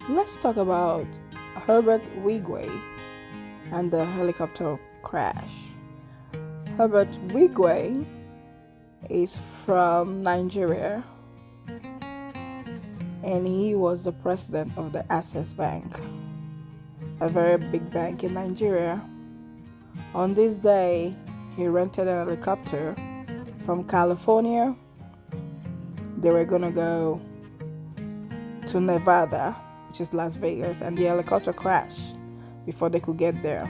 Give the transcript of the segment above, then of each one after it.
Let's talk about Herbert Wigwe and the helicopter crash. Herbert Wigwe is from Nigeria and he was the president of the Access Bank, a very big bank in Nigeria. On this day, he rented an helicopter from California. They were gonna go to Nevada, which is Las Vegas, and the helicopter crashed before they could get there.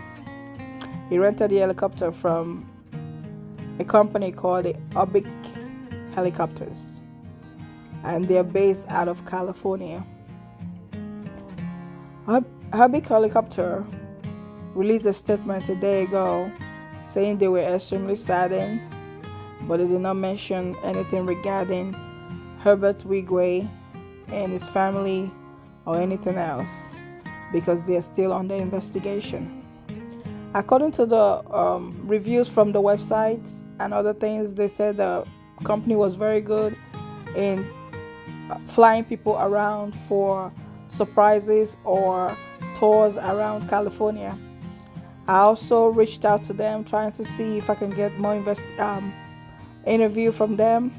He rented the helicopter from a company called the Obic Helicopters, and they're based out of California. Obic Helicopter released a statement a day ago saying they were extremely saddened, but they did not mention anything regarding Herbert Wigwe and his family or anything else because they are still under investigation. According to the reviews from the websites and other things, they said the company was very good in flying people around for surprises or tours around California. I also reached out to them trying to see if I can get more interview from them.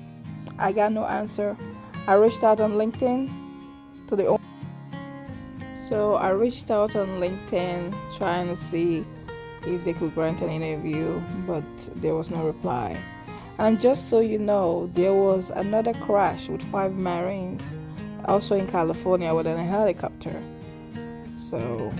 I got no answer. I reached out on LinkedIn to the owner. So I reached out on LinkedIn trying to see if they could grant an interview, but there was no reply. And just so you know, there was another crash with 5 Marines also in California with a helicopter. So